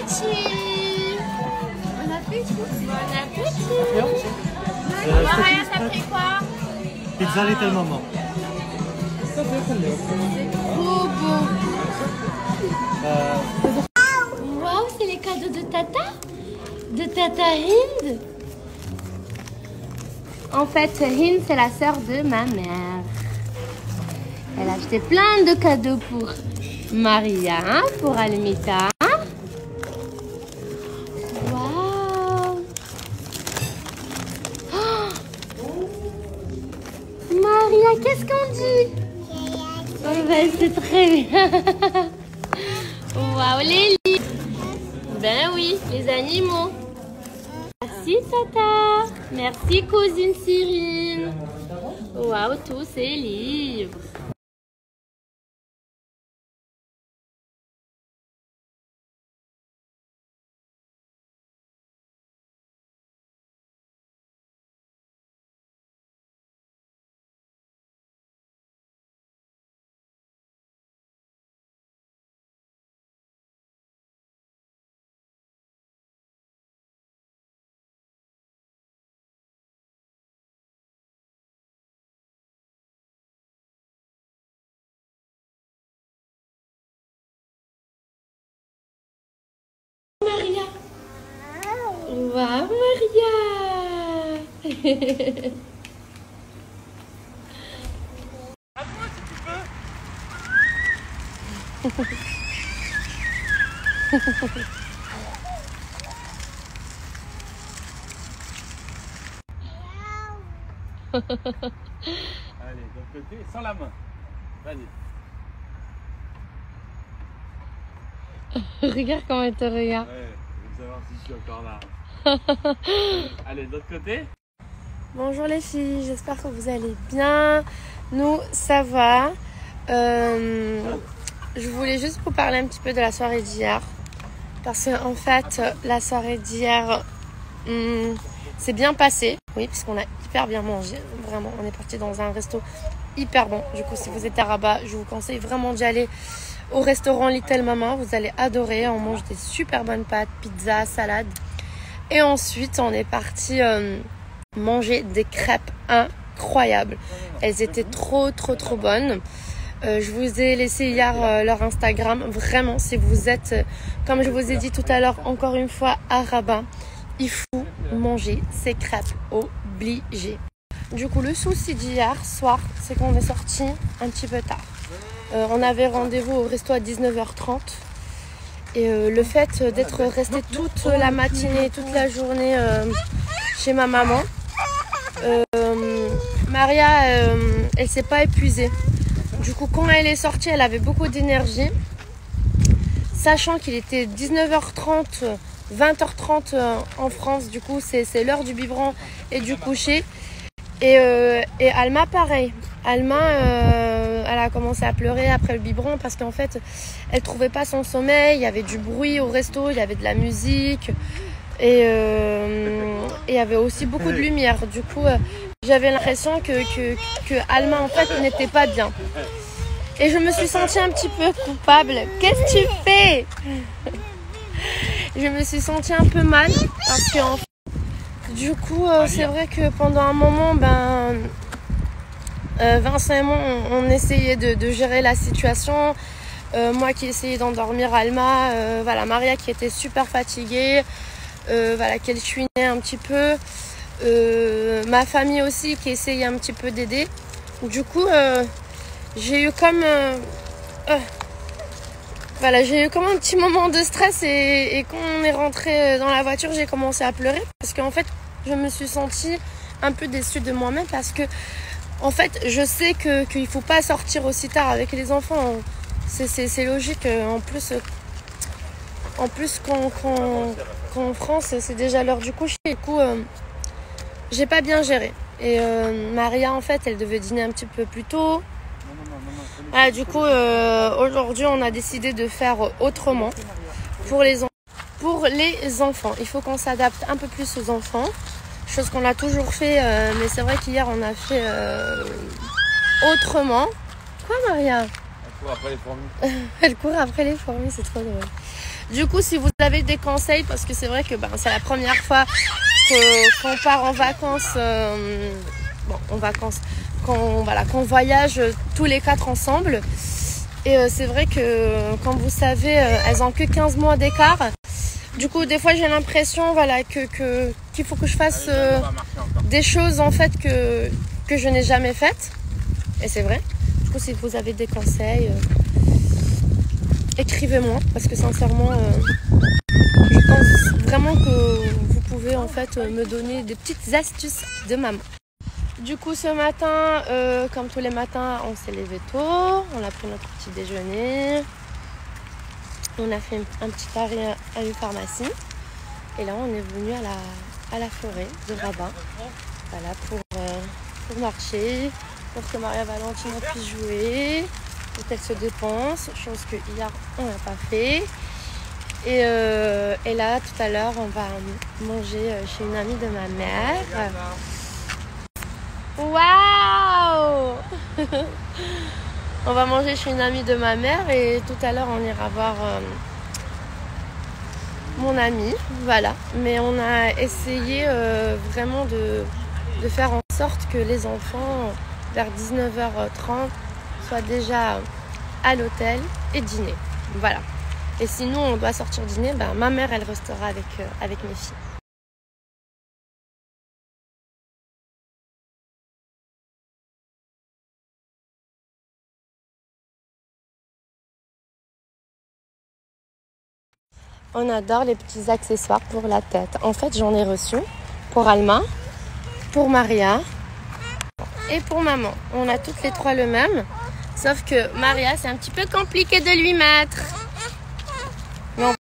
appétit. Bon appétit. Bon appétit. Maria, t'as pris quoi? Pizza Little Maman. C'est trop beau. Waouh, c'est les cadeaux de Tata? De Tata Hind? En fait, Hind, c'est la sœur de ma mère. Elle a acheté plein de cadeaux pour Maria, pour Almita. Waouh! Oh, Maria, qu'est-ce qu'on dit? Oh, ben, c'est très bien. Waouh, les livres. Ben oui, les animaux. Merci Tata. Merci cousine Cyrine. Waouh, tous ces livres. Maria. Waouh, Maria. À toi si tu peux. Allez, de l'autre côté, sans la main. Vas-y. Regarde comment elle te regarde. Ouais, je veux savoir si je suis encore là. Allez, de l'autre côté. Bonjour les filles, j'espère que vous allez bien. Nous, ça va. Je voulais juste vous parler un petit peu de la soirée d'hier. Parce qu'en fait, la soirée d'hier s'est bien passée. Oui, puisqu'on a hyper bien mangé. Vraiment, on est parti dans un resto hyper bon. Du coup, si vous êtes à Rabat, je vous conseille vraiment d'y aller au restaurant Little Maman. Vous allez adorer. On mange des super bonnes pâtes, pizza, salade. Et ensuite, on est parti manger des crêpes incroyables. Elles étaient trop bonnes. Je vous ai laissé hier leur Instagram. Vraiment, si vous êtes, comme je vous ai dit tout à l'heure, encore une fois, à Rabat, il faut manger ces crêpes, obligé. Du coup, le souci d'hier soir, c'est qu'on est sorti un petit peu tard. On avait rendez-vous au resto à 19h30. Et le fait d'être resté toute la matinée, toute la journée chez ma maman, Maria, elle s'est pas épuisée. Du coup, quand elle est sortie, elle avait beaucoup d'énergie. Sachant qu'il était 19h30, 20h30 en France, du coup, c'est l'heure du biberon et du coucher. Et Alma, pareil. Alma, elle a commencé à pleurer après le biberon parce qu'en fait, elle trouvait pas son sommeil. Il y avait du bruit au resto, il y avait de la musique et il y avait aussi beaucoup de lumière. Du coup, j'avais l'impression que Alma, en fait, n'était pas bien. Et je me suis sentie un petit peu coupable. Qu'est-ce que tu fais? Je me suis sentie un peu mal parce que en fait, du coup, c'est vrai que pendant un moment, Vincent et moi, on essayait de gérer la situation. Moi qui essayais d'endormir Alma, voilà, Maria qui était super fatiguée, voilà, qu'elle chouinait un petit peu. Ma famille aussi qui essayait un petit peu d'aider. Du coup, j'ai eu comme voilà, j'ai eu comme un petit moment de stress et quand on est rentré dans la voiture, j'ai commencé à pleurer parce qu'en fait, je me suis sentie un peu déçue de moi-même parce que en fait, je sais qu'il faut pas sortir aussi tard avec les enfants. C'est logique. En plus qu'en France, c'est déjà l'heure du coucher. Du coup, j'ai pas bien géré. Et Maria, en fait, elle devait dîner un petit peu plus tôt. Voilà, du coup, aujourd'hui, on a décidé de faire autrement pour les enfants. Il faut qu'on s'adapte un peu plus aux enfants. Chose qu'on a toujours fait, mais c'est vrai qu'hier, on a fait autrement. Quoi, Maria? Elle court après les fourmis. Elle court après les fourmis, c'est trop drôle. Du coup, si vous Vous avez des conseils parce que c'est vrai que c'est la première fois qu'on part en vacances, qu'on voyage tous les 4 ensemble. Et c'est vrai que, comme vous savez, elles ont que 15 mois d'écart. Du coup, des fois, j'ai l'impression qu'il faut que je fasse des choses en fait que je n'ai jamais faites. Et c'est vrai. Du coup, si vous avez des conseils, écrivez-moi parce que sincèrement, je pense vraiment que vous pouvez en fait me donner des petites astuces de maman. Du coup, ce matin, comme tous les matins, on s'est levé tôt, on a pris notre petit déjeuner, on a fait un petit arrêt à une pharmacie et là, on est venu à la forêt de Rabat, voilà, pour marcher, pour que Maria Valentina puisse jouer, pour qu'elle se dépense, chose que hier on n'a pas fait. Et là, tout à l'heure, on va manger chez une amie de ma mère. Waouh! On va manger chez une amie de ma mère et tout à l'heure, on ira voir mon amie. Voilà. Mais on a essayé vraiment de faire en sorte que les enfants, vers 19h30, soient déjà à l'hôtel et dîner. Voilà. Et sinon, on doit sortir dîner. Ma mère, elle restera avec mes filles. On adore les petits accessoires pour la tête. En fait, j'en ai reçu pour Alma, pour Maria et pour maman. On a toutes les 3 le même. Sauf que Maria, c'est un petit peu compliqué de lui mettre. Non.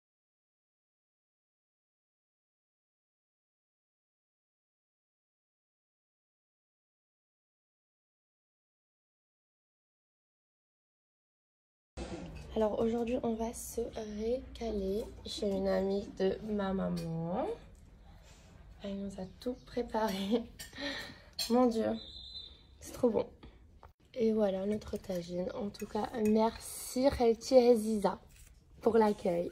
Alors aujourd'hui, on va se récaler chez une amie de ma maman. Elle nous a tout préparé. Mon Dieu, c'est trop bon. Et voilà notre tagine. En tout cas, merci Relti Aziza pour l'accueil.